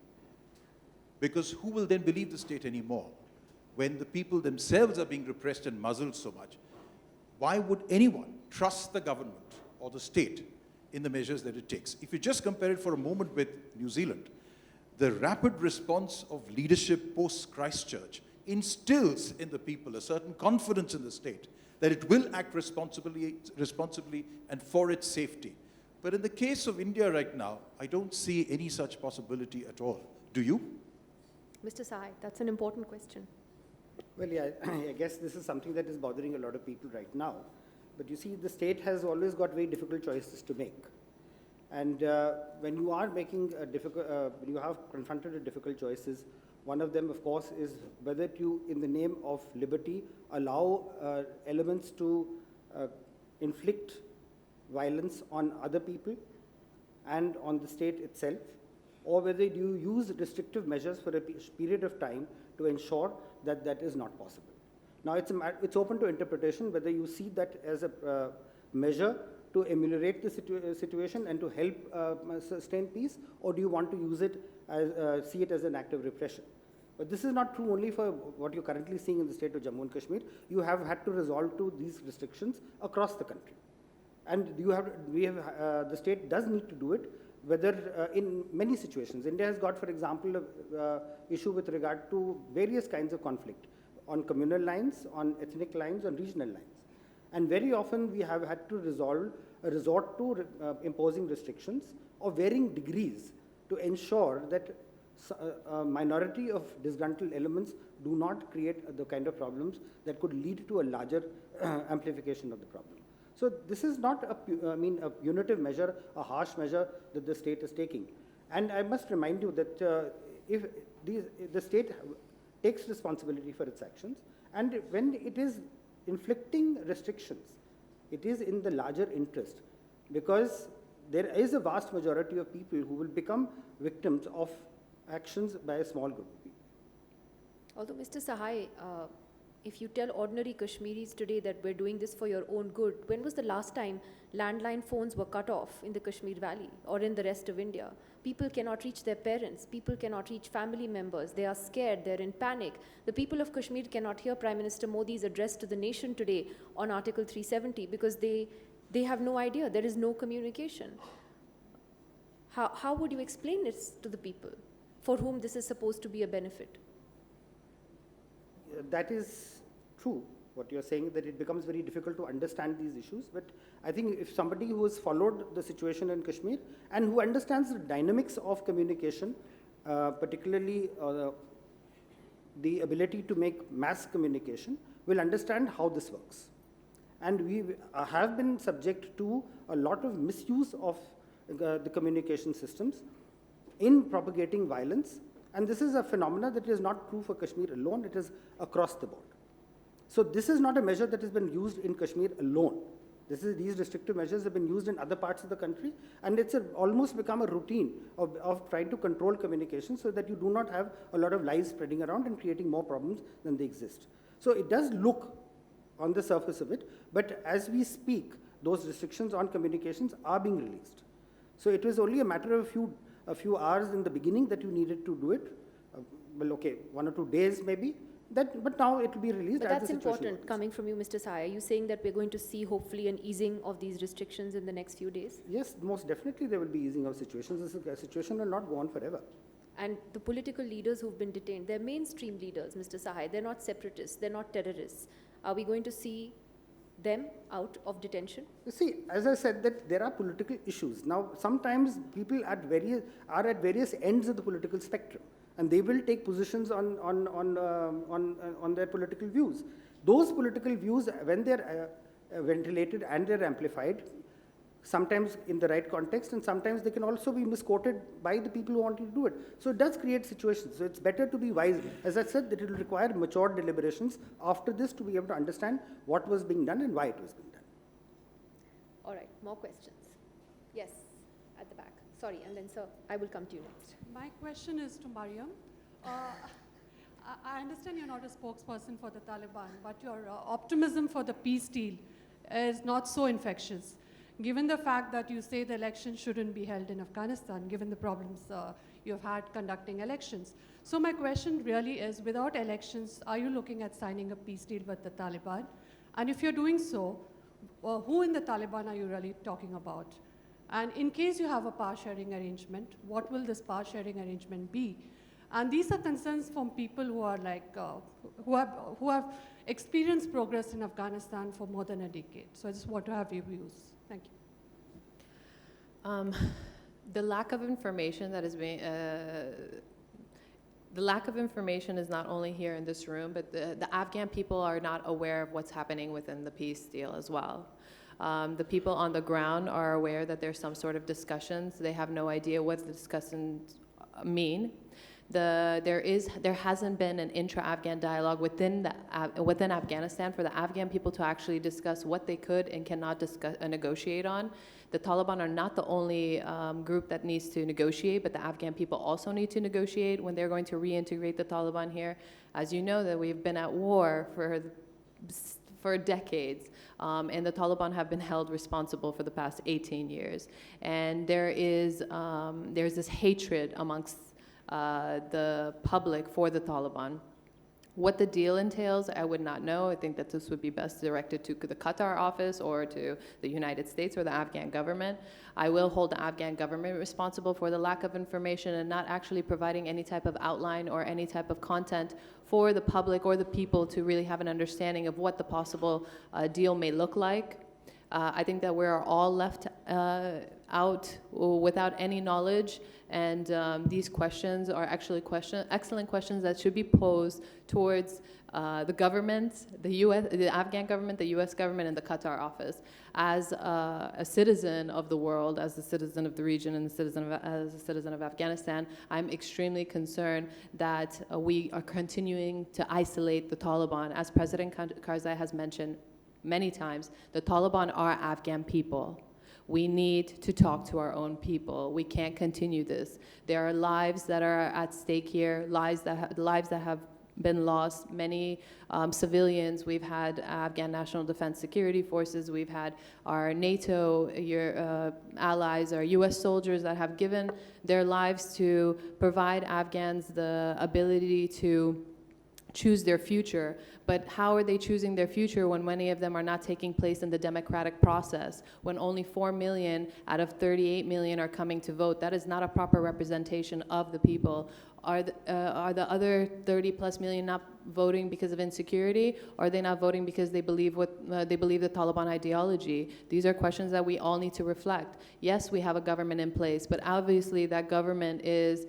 Because who will then believe the state anymore when the people themselves are being repressed and muzzled so much? Why would anyone trust the government or the state in the measures that it takes? If you just compare it for a moment with New Zealand, the rapid response of leadership post-Christchurch instills in the people a certain confidence in the state that it will act responsibly and for its safety. But in the case of India right now, I don't see any such possibility at all. Do you? Mr. Sahai, that's an important question. Well, yeah, I guess this is something that is bothering a lot of people right now. But you see, the state has always got very difficult choices to make. And when you are making a when you have confronted with difficult choices, one of them, of course, is whether to, in the name of liberty, allow elements to inflict violence on other people and on the state itself, or whether you use restrictive measures for a period of time to ensure that that is not possible. Now, it's open to interpretation whether you see that as a measure to ameliorate the situation and to help sustain peace, or do you want to use it as, see it as an act of repression? But this is not true only for what you're currently seeing in the state of Jammu and Kashmir. You have had to resolve to these restrictions across the country. And the state does need to do it, whether in many situations. India has got, for example, an issue with regard to various kinds of conflict on communal lines, on ethnic lines, on regional lines. And very often we have had to resort to imposing restrictions of varying degrees to ensure that a minority of disgruntled elements do not create the kind of problems that could lead to a larger amplification of the problem. So this is not a punitive measure, a harsh measure that the state is taking. And I must remind you that if the state takes responsibility for its actions, and when it is inflicting restrictions, it is in the larger interest, because there is a vast majority of people who will become victims of actions by a small group of people. Although, Mr. Sahai, if you tell ordinary Kashmiris today that we're doing this for your own good, when was the last time landline phones were cut off in the Kashmir Valley or in the rest of India? People cannot reach their parents. People cannot reach family members. They are scared. They're in panic. The people of Kashmir cannot hear Prime Minister Modi's address to the nation today on Article 370 because they have no idea. There is no communication. How would you explain this to the people for whom this is supposed to be a benefit? That is true, what you're saying, that it becomes very difficult to understand these issues. But I think if somebody who has followed the situation in Kashmir and who understands the dynamics of communication, particularly the ability to make mass communication, will understand how this works. And we have been subject to a lot of misuse of the communication systems in propagating violence. And this is a phenomenon that is not true for Kashmir alone, it is across the board. So this is not a measure that has been used in Kashmir alone. These restrictive measures have been used in other parts of the country, and it's almost become a routine of trying to control communication so that you do not have a lot of lies spreading around and creating more problems than they exist. So it does look on the surface of it, but as we speak, those restrictions on communications are being released. So it was only a matter of a few hours in the beginning that you needed to do it. Well, okay, 1 or 2 days maybe. But now it will be released. But as that's the situation important, coming from you, Mr. Sahai. Are you saying that we're going to see hopefully an easing of these restrictions in the next few days? Yes, most definitely there will be easing of situations. This situation will not go on forever. And the political leaders who've been detained, they're mainstream leaders, Mr. Sahai. They're not separatists. They're not terrorists. Are we going to see them out of detention? You see, as I said, that there are political issues. Now, sometimes people are at various ends of the political spectrum, and they will take positions on their political views. Those political views, when they're ventilated and they're amplified, sometimes in the right context, and sometimes they can also be misquoted by the people who want to do it. So it does create situations. So it's better to be wise. As I said, that it will require mature deliberations after this to be able to understand what was being done and why it was being done. All right, more questions. Yes, at the back. Sorry, and then sir, I will come to you next. My question is to Mariam. I understand you're not a spokesperson for the Taliban, but your optimism for the peace deal is not so infectious. Given the fact that you say the election shouldn't be held in Afghanistan, given the problems you've had conducting elections. So my question really is, without elections, are you looking at signing a peace deal with the Taliban? And if you're doing so, who in the Taliban are you really talking about? And in case you have a power sharing arrangement, what will this power sharing arrangement be? And these are concerns from people who are like, who have experienced progress in Afghanistan for more than a decade. So I just want to have your views. Thank you. The lack of information that is being, the lack of information is not only here in this room, but the Afghan people are not aware of what's happening within the peace deal as well. The people on the ground are aware that there's some sort of discussions. They have no idea what the discussions mean. There hasn't been an intra-Afghan dialogue within Afghanistan for the Afghan people to actually discuss what they could and cannot discuss negotiate on. The Taliban are not the only group that needs to negotiate, but the Afghan people also need to negotiate when they're going to reintegrate the Taliban here. As you know, that we've been at war for decades, and the Taliban have been held responsible for the past 18 years. And there's this hatred amongst the public for the Taliban. What the deal entails, I would not know. I think that this would be best directed to the Qatar office or to the United States or the Afghan government. I will hold the Afghan government responsible for the lack of information and not actually providing any type of outline or any type of content for the public or the people to really have an understanding of what the possible deal may look like. I think that we're all left out without any knowledge, and these questions are actually excellent questions that should be posed towards the governments, the Afghan government, the US government, and the Qatar office. As a citizen of the world, as a citizen of the region, and as a citizen of Afghanistan, I'm extremely concerned that we are continuing to isolate the Taliban. As President Karzai has mentioned many times, the Taliban are Afghan people. We need to talk to our own people. We can't continue this. There are lives that are at stake here, lives that have been lost. Many civilians. We've had Afghan National Defense Security Forces. We've had our NATO allies, our U.S. soldiers that have given their lives to provide Afghans the ability to choose their future. But how are they choosing their future when many of them are not taking place in the democratic process? When only 4 million out of 38 million are coming to vote, that is not a proper representation of the people. Are the other 30 plus million not voting because of insecurity? Or are they not voting because they believe the Taliban ideology? These are questions that we all need to reflect. Yes, we have a government in place, but obviously that government is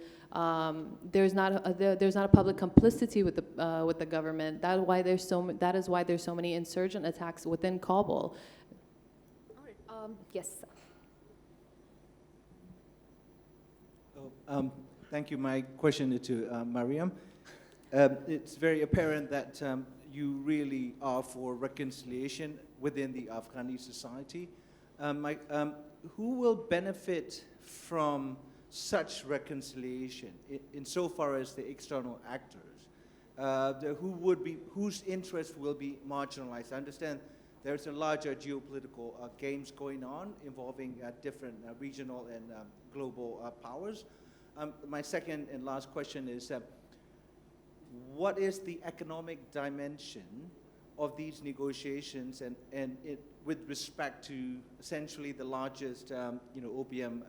there's not a public complicity with the government. That is why there's so many insurgent attacks within Kabul. All right. Yes. Sir. Thank you. My question is to Mariam. It's very apparent that you really are for reconciliation within the Afghani society. Who will benefit from such reconciliation insofar as the external actors? Whose interest will be marginalized? I understand there's a larger geopolitical games going on involving different regional and global powers. My second and last question is, what is the economic dimension of these negotiations and with respect to essentially the largest opium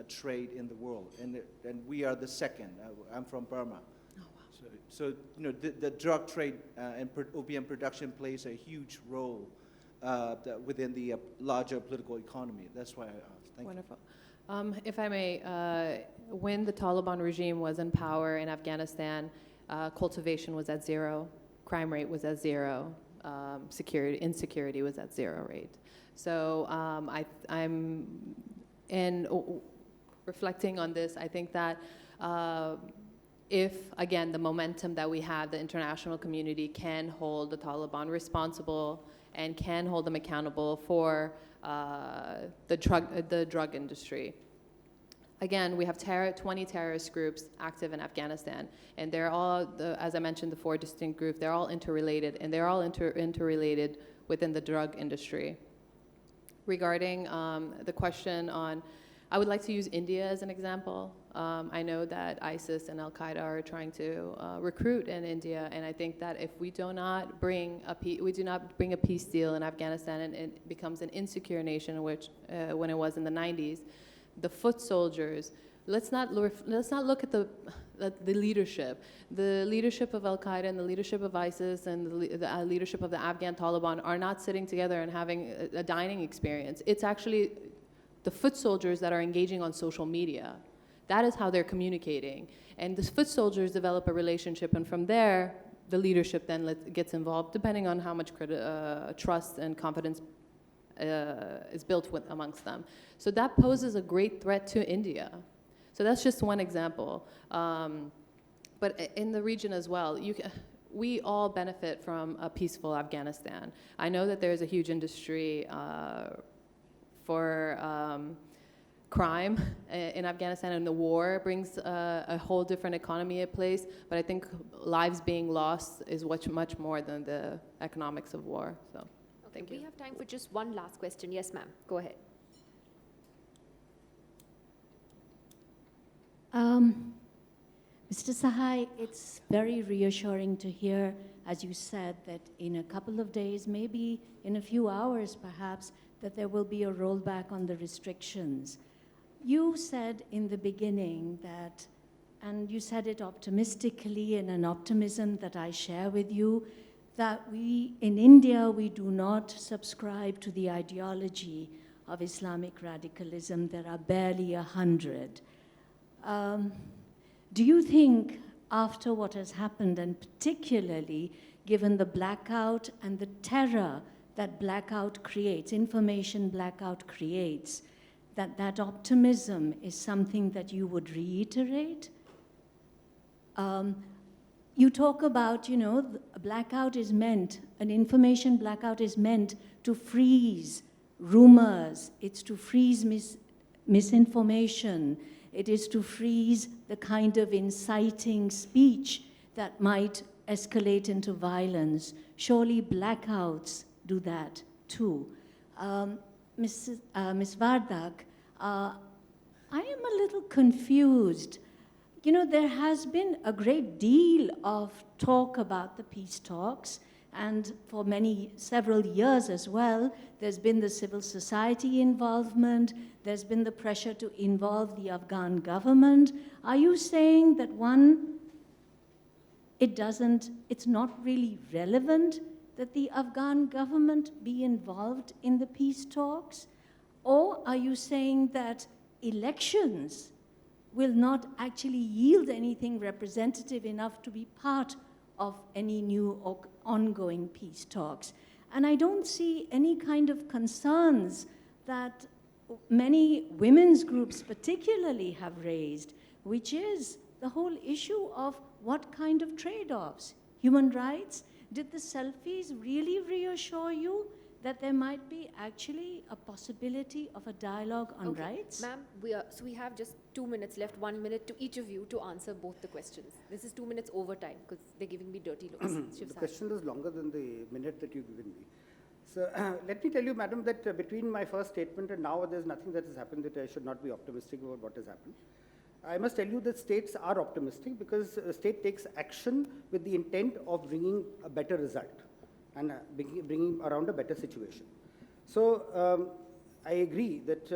trade in the world? And we are the second. I'm from Burma. Oh, wow. So the drug trade and opium production plays a huge role within the larger political economy. That's why I asked. Thank Wonderful. If I may, when the Taliban regime was in power in Afghanistan, cultivation was at 0, crime rate was at 0, insecurity was at 0 rate. So I'm reflecting on this, I think that if, again, the momentum that we have, the international community can hold the Taliban responsible and can hold them accountable for the drug industry. Again, we have 20 terrorist groups active in Afghanistan, and they're all, as I mentioned, the 4 distinct groups, they're all interrelated, and they're all interrelated within the drug industry. Regarding the question on, I would like to use India as an example. I know that ISIS and Al-Qaeda are trying to recruit in India, and I think that if we do not bring a peace deal in Afghanistan, and it becomes an insecure nation, which when it was in the 90s, the foot soldiers. Let's not look at the leadership. The leadership of Al-Qaeda and the leadership of ISIS and the leadership of the Afghan Taliban are not sitting together and having a dining experience. It's actually the foot soldiers that are engaging on social media. That is how they're communicating. And the foot soldiers develop a relationship, and from there, the leadership then gets involved, depending on how much trust and confidence is built amongst them. So that poses a great threat to India. So that's just one example. But in the region as well, we all benefit from a peaceful Afghanistan. I know that there's a huge industry for crime in Afghanistan, and the war brings a whole different economy in place, but I think lives being lost is much more than the economics of war. So, thank you. We have time for just one last question. Yes, ma'am. Go ahead. Mr. Sahai, it's very reassuring to hear, as you said, that in a couple of days, maybe in a few hours perhaps, that there will be a rollback on the restrictions. You said in the beginning that, and you said it optimistically, in an optimism that I share with you, that in India, we do not subscribe to the ideology of Islamic radicalism. There are barely 100. Do you think, after what has happened, and particularly given the blackout and the terror that blackout creates, information blackout creates, that optimism is something that you would reiterate? You talk about, an information blackout is meant to freeze rumors, it's to freeze misinformation, it is to freeze the kind of inciting speech that might escalate into violence. Surely blackouts do that too. Ms. Wardak, I am a little confused. There has been a great deal of talk about the peace talks, and for several years as well, there's been the civil society involvement, there's been the pressure to involve the Afghan government. Are you saying that it's not really relevant that the Afghan government be involved in the peace talks? Or are you saying that elections will not actually yield anything representative enough to be part of any new or ongoing peace talks. And I don't see any kind of concerns that many women's groups particularly have raised, which is the whole issue of what kind of trade-offs. Human rights? Did the selfies really reassure you that there might be actually a possibility of a dialogue on rights? Ma'am, so we have just 2 minutes left, 1 minute to each of you to answer both the questions. This is 2 minutes overtime because they're giving me dirty looks. The question is longer than the minute that you've given me. So let me tell you, madam, that between my first statement and now, there's nothing that has happened that I should not be optimistic about what has happened. I must tell you that states are optimistic because a state takes action with the intent of bringing a better result and bringing around a better situation. So I agree that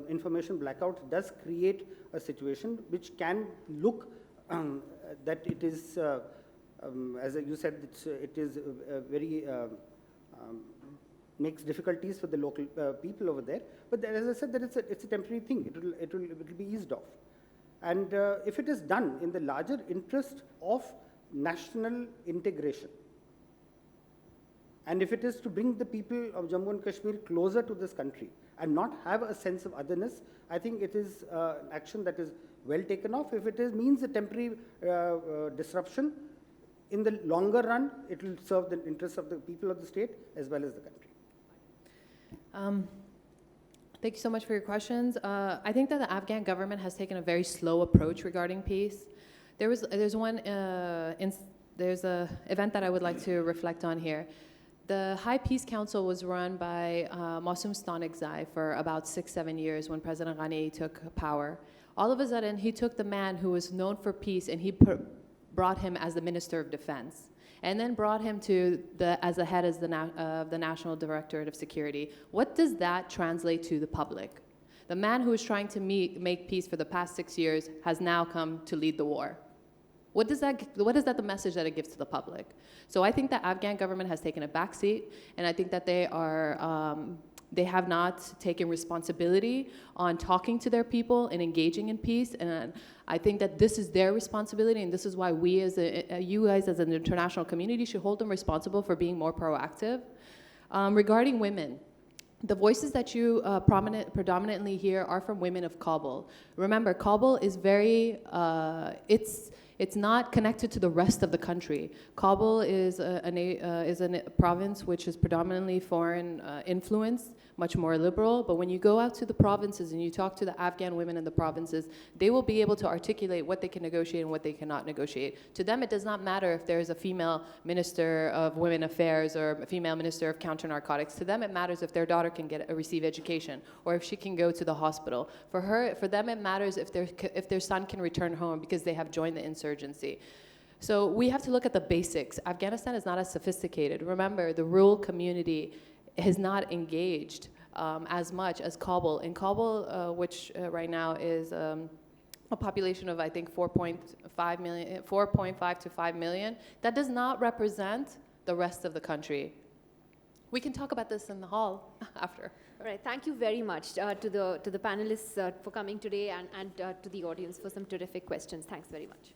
information blackout does create a situation which can look that it is, as you said, it is very makes difficulties for the local people over there. But as I said, that it's a temporary thing. It will be eased off. And if it is done in the larger interest of national integration, and if it is to bring the people of Jammu and Kashmir closer to this country and not have a sense of otherness, I think it is action that is well taken off. If it means a temporary disruption, in the longer run, it will serve the interests of the people of the state as well as the country. Thank you so much for your questions. I think that the Afghan government has taken a very slow approach regarding peace. There's a event that I would like to reflect on here. The High Peace Council was run by Mausum Stanekzai for about 6-7 years when President Ghani took power. All of a sudden, he took the man who was known for peace and he brought him as the Minister of Defense, and then brought him to as the head of the National Directorate of Security. What does that translate to the public? The man who is trying to make peace for the past 6 years has now come to lead the war. What is that the message that it gives to the public? So I think the Afghan government has taken a backseat, and I think that they have not taken responsibility on talking to their people and engaging in peace. And I think that this is their responsibility, and this is why we you guys as an international community should hold them responsible for being more proactive. Regarding women, the voices that you predominantly hear are from women of Kabul. Remember, Kabul is it's not connected to the rest of the country. Kabul is a province which is predominantly foreign influence, much more liberal. But when you go out to the provinces and you talk to the Afghan women in the provinces, they will be able to articulate what they can negotiate and what they cannot negotiate. To them, it does not matter if there's a female minister of women affairs or a female minister of counter-narcotics. To them, it matters if their daughter can receive education or if she can go to the hospital. For them, it matters if their son can return home because they have joined the insurgency. So we have to look at the basics. Afghanistan is not as sophisticated. Remember, the rural community has not engaged as much as Kabul. In Kabul, which right now is a population of, I think, 4.5 to 5 million, that does not represent the rest of the country. We can talk about this in the hall after. All right, thank you very much to the panelists for coming today and to the audience for some terrific questions. Thanks very much.